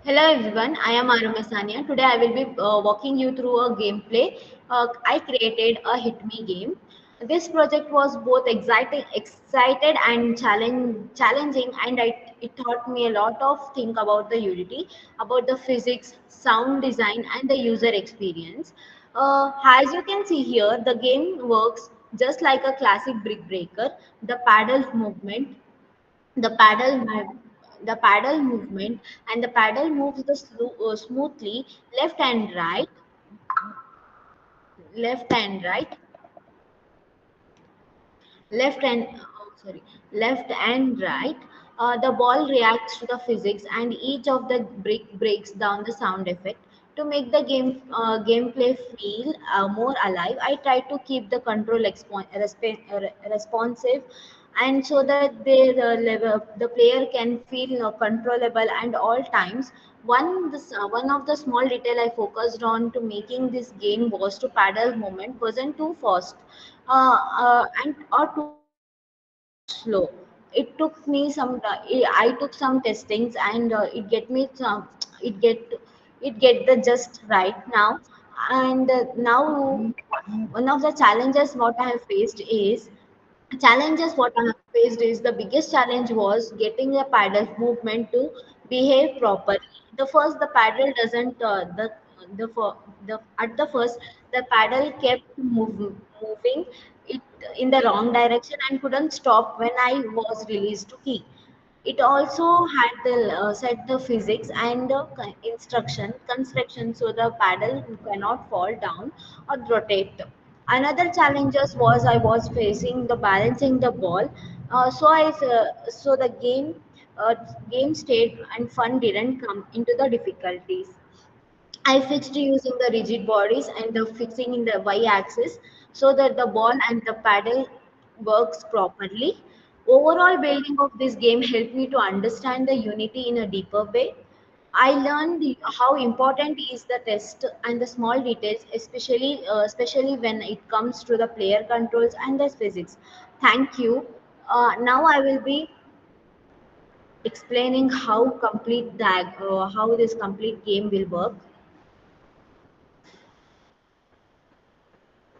Hello everyone, I am Aruma Sania. Today I will be walking you through a gameplay. I created a HitMe game. This project was both excited and challenging, and it taught me a lot of things about the Unity, about the physics, sound design, and the user experience. As you can see here, the game works just like a classic brick breaker. The paddle movement the paddle move, the paddle movement and the paddle moves smoothly left and right left and sorry left and right. The ball reacts to the physics and each of the brick breaks down the sound effect to make the gameplay feel more alive. I try to keep the control responsive, and so that the player can feel controllable at all times. One of the small detail I focused on to making this game was to paddle movement wasn't too fast and or too slow. It took me some. I took some testings, and It get it get the just right now. And now one of the challenges what I have faced is challenges what I have faced is the biggest challenge was getting the paddle movement to behave properly. The paddle doesn't the at the first the paddle kept moving it in the wrong direction and couldn't stop when I was released to key. It also had the set the physics and the instruction construction so the paddle cannot fall down or rotate. Another challenges was I was facing the balancing the ball. So the game stayed and fun didn't come into the difficulties. I fixed using the rigid bodies and the fixing in the y-axis so that the ball and the paddle works properly. Overall building of this game helped me to understand the unity in a deeper way. I learned how important is the test and the small details, especially when it comes to the player controls and the physics. Thank you. Now I will be explaining how this complete game will work.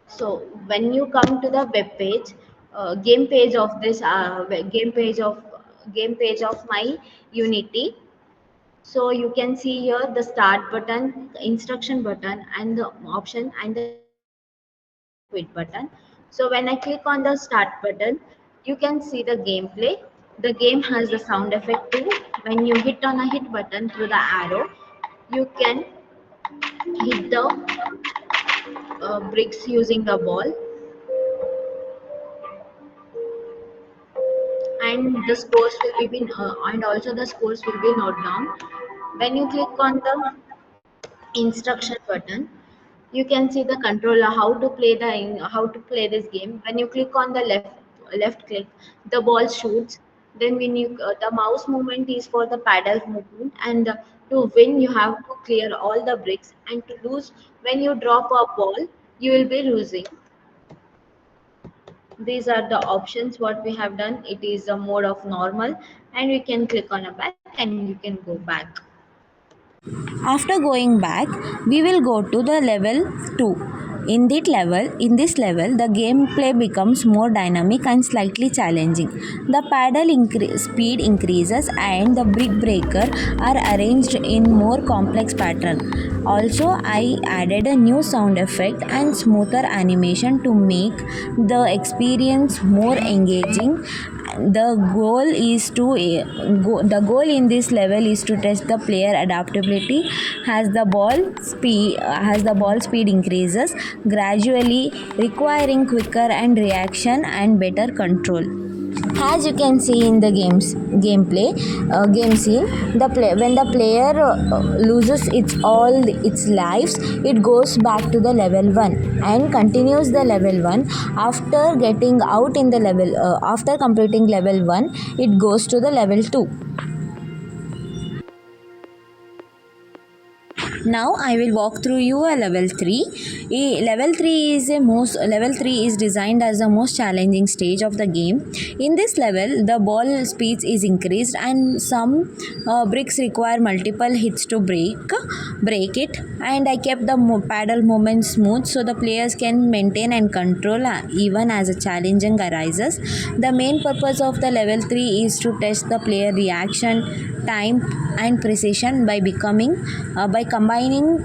So when you come to the web page, game page of this game page of my Unity. So you can see here the start button, instruction button, and the option and the quit button. So when I click on the start button, you can see the gameplay. The game has the sound effect too. When you hit on a hit button through the arrow, you can hit the bricks using the ball, and the scores will be and also the scores will be noted down. When you click on the instruction button, you can see the controller how to play this game. When you click on the left click, the ball shoots. Then when you the mouse movement is for the paddle movement, and to win you have to clear all the bricks, and to lose, when you drop a ball, you will be losing. These are the options what we have done. It is a mode of normal, and you can click on a back and you can go back. After going back, we will go to the level 2. In this level, the gameplay becomes more dynamic and slightly challenging. The paddle speed increases and the brick breaker are arranged in more complex pattern. Also, I added a new sound effect and smoother animation to make the experience more engaging. The goal in this level is to test the player adaptability as the ball speed increases gradually, requiring quicker and reaction and better control. As you can see in the game scene, when the player loses its lives, it goes back to the level 1 and continues the level 1. After completing level 1, it goes to the level 2. Now I will walk through you a level 3. Level 3 is designed as the most challenging stage of the game. In this level, the ball speed is increased and some bricks require multiple hits to break it. And I kept the paddle movement smooth so the players can maintain and control even as a challenging arises. The main purpose of the level 3 is to test the player reaction time and precision by combining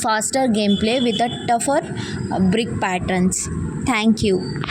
faster gameplay with a tougher brick patterns. Thank you.